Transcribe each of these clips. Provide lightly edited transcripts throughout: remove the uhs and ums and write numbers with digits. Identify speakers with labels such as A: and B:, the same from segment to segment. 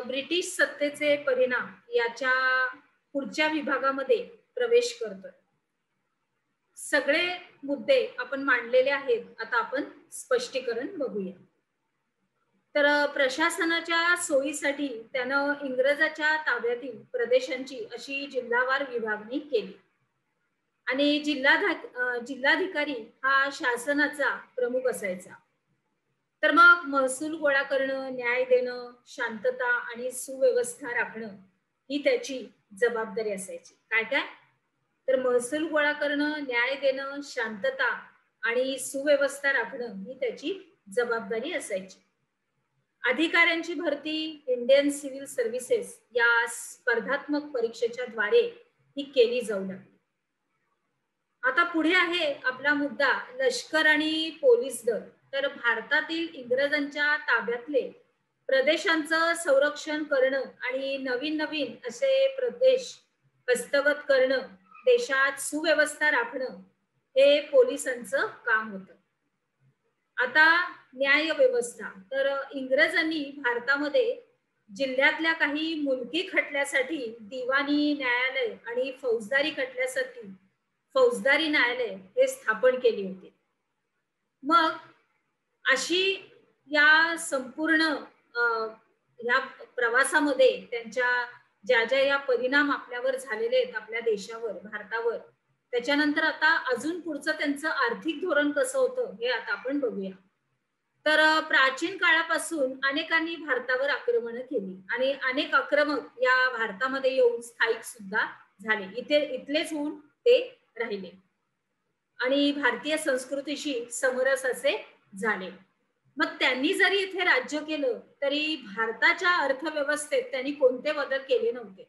A: British सत्तेचे परिणाम याच्या पुढच्या विभागामध्ये प्रवेश करतोय. सगळे मुद्दे आपण मांडलेले आहेत. आता आपण स्पष्टीकरण बघूया. तर प्रशासनाच्या सोयीसाठी त्यानं इंग्रजाच्या ताब्यातील प्रदेशांची अशी जिल्हावार विभागणी केली आणि जिल्हाधिकारी हा शासनाचा प्रमुख असायचा. तर मग महसूल गोळा करणं, न्याय देणं, शांतता आणि सुव्यवस्था राखणं ही त्याची जबाबदारी असायची. काय काय? तर महसूल गोळा करणं, न्याय देणं, शांतता आणि सुव्यवस्था राखणं ही त्याची जबाबदारी असायची. अधिकाऱ्यांची भरती इंडियन सिव्हिल सर्व्हिसेस या स्पर्धात्मक परीक्षेच्या द्वारे ही केली जाऊ लागली. आता पुढे आहे आपला मुद्दा लष्कर आणि पोलीस दल. तर भारतातील इंग्रजांच्या ताब्यातले प्रदेशांचं संरक्षण करणं आणि नवीन नवीन असे प्रदेश हस्तगत करणं, देशात सुव्यवस्था राखणं हे पोलिसांचं काम होतं. आता न्याय व्यवस्था. तर इंग्रजांनी भारतामध्ये जिल्ह्यातल्या काही मुलकी खटल्यासाठी दिवाणी न्यायालय आणि फौजदारी खटल्यासाठी फौजदारी न्यायालय हे स्थापन केले होते. मग अशी या संपूर्ण या प्रवासामध्ये त्यांच्या ज्या ज्या या परिणाम आपल्यावर झालेले आहेत, आपल्या देशावर, भारतावर, त्याच्यानंतर आता अजून पुढचं त्यांचं आर्थिक धोरण कसं होतं हे आता आपण बघूया. तर प्राचीन काळापासून अनेकांनी भारतावर आक्रमण केली आणि अनेक आक्रमक या भारतामध्ये येऊन स्थायिक सुद्धा झाले. इथलेच होऊन ते राहिले आणि भारतीय संस्कृतीशी समरस असे झाले. मग त्यांनी जरी इथे राज्य केलं तरी भारताच्या अर्थव्यवस्थेत त्यांनी कोणते बदल केले नव्हते.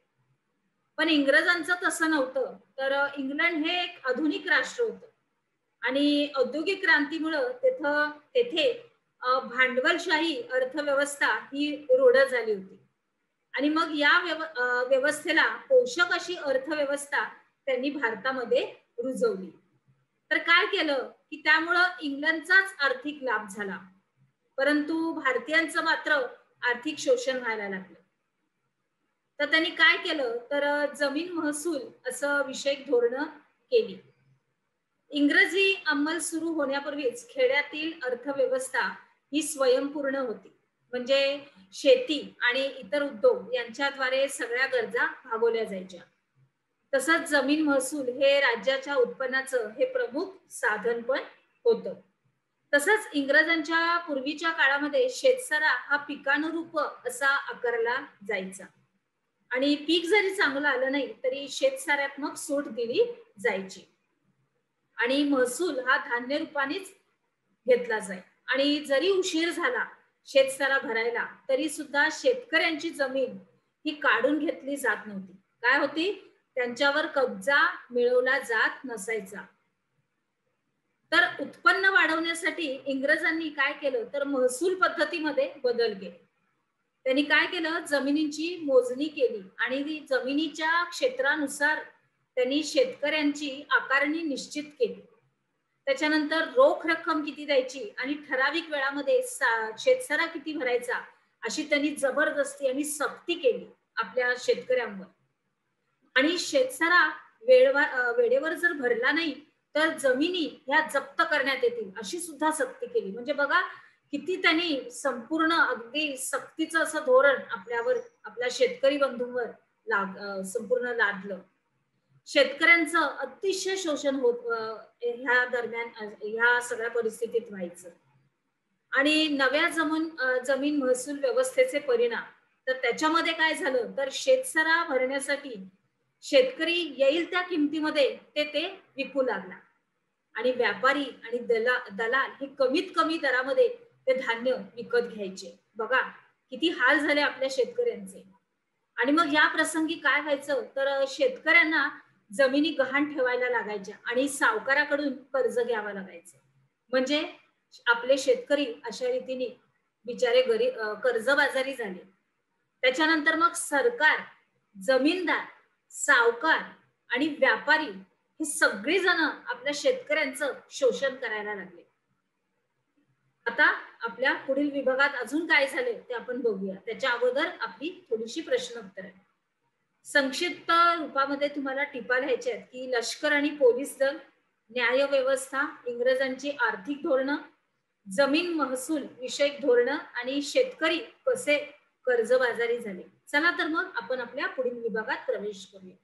A: पण इंग्रजांचं तसं नव्हतं. तर इंग्लंड हे एक आधुनिक राष्ट्र होतं आणि औद्योगिक क्रांतीमुळं तेथे भांडवलशाही अर्थव्यवस्था ही रूढ झाली होती आणि मग या व्यवस्थेला पोषक अशी अर्थव्यवस्था त्यांनी भारतामध्ये रुजवली. तर काय केलं की त्यामुळं इंग्लंडचाच आर्थिक लाभ झाला, परंतु भारतीयांचं मात्र आर्थिक शोषण व्हायला लागलं. तर त्यांनी काय केलं तर जमीन महसूल असं विषयक धोरणं केली. इंग्रजी अंमल सुरू होण्यापूर्वीच खेड्यातील अर्थव्यवस्था ही स्वयंपूर्ण होती. म्हणजे शेती आणि इतर उद्योग यांच्याद्वारे सगळ्या गरजा भागवल्या जायच्या. तसंच जमीन महसूल हे राज्याच्या उत्पन्नाचं हे प्रमुख साधन पण होतं. तसंच इंग्रजांच्या पूर्वीच्या काळामध्ये शेतसारा हा पिकानुरूप असा आकारला जायचा आणि पीक जरी चांगलं आलं नाही तरी शेतसाऱ्यात मग सूट दिली जायची आणि महसूल हा धान्य रूपानेच घेतला जाय. आणि जरी उशीर झाला शेतसारा भरायला तरी सुद्धा शेतकऱ्यांची जमीन ही काढून घेतली जात नव्हती. काय होती? त्यांच्यावर कब्जा मिळवला जात नसायचा. तर उत्पन्न वाढवण्यासाठी इंग्रजांनी काय केलं तर महसूल पद्धतीमध्ये बदल केले. त्यांनी काय केलं? जमिनीची मोजणी केली आणि जमिनीच्या क्षेत्रानुसार त्यांनी शेतकऱ्यांची आकारणी निश्चित केली. त्याच्यानंतर रोख रक्कम किती द्यायची आणि ठराविक वेळामध्ये शेतसारा किती भरायचा अशी त्यांनी जबरदस्ती आणि सक्ती केली आपल्या शेतकऱ्यांवर. आणि शेतसारा वेळेवर जर भरला नाही तर जमिनी ह्या जप्त करण्यात येतील अशी सुद्धा सक्ती केली. म्हणजे बघा किती त्यांनी संपूर्ण अगदी सक्तीचं असं धोरण आपल्या शेतकरी बंधूंवर संपूर्ण लादलं. शेतकऱ्यांचं अतिशय शोषण होत ह्या दरम्यान ह्या सगळ्या परिस्थितीत व्हायचं. आणि नव्या जमीन महसूल व्यवस्थेचे परिणाम. तर त्याच्यामध्ये काय झालं तर शेतसारा भरण्यासाठी शेतकरी येईल त्या किमतीमध्ये ते विकू लागला आणि व्यापारी आणि दलाल हे कमीत कमी दरामध्ये ते धान्य विकत घ्यायचे. बघा किती हाल झाले आपल्या शेतकऱ्यांचे. आणि मग या प्रसंगी काय व्हायचं तर शेतकऱ्यांना जमिनी गहाण ठेवायला लागायच्या आणि सावकाराकडून कर्ज घ्यावं लागायचं. म्हणजे आपले शेतकरी अशा रीतीने बिचारे कर्जबाजारी झाले. त्याच्यानंतर मग सरकार, जमीनदार, सावकार आणि व्यापारी हे सगळे जण आपल्या शेतकऱ्यांचं शोषण करायला लागले. आता आपल्या पुढील विभागात अजून काय झाले ते आपण बघूया. त्याच्या अगोदर आपली थोडीशी प्रश्नोत्तर आहे. संक्षिप्त रूपामध्ये तुम्हाला टिपा लिहायच्या आहेत की लष्कर आणि पोलीस दल, न्याय व्यवस्था, इंग्रजांची आर्थिक धोरणं, जमीन महसूल विषयक धोरणं आणि शेतकरी कसे कर्जबाजारी झाले. चला तर मग आपण आपल्या पुढील विभागात प्रवेश करूया.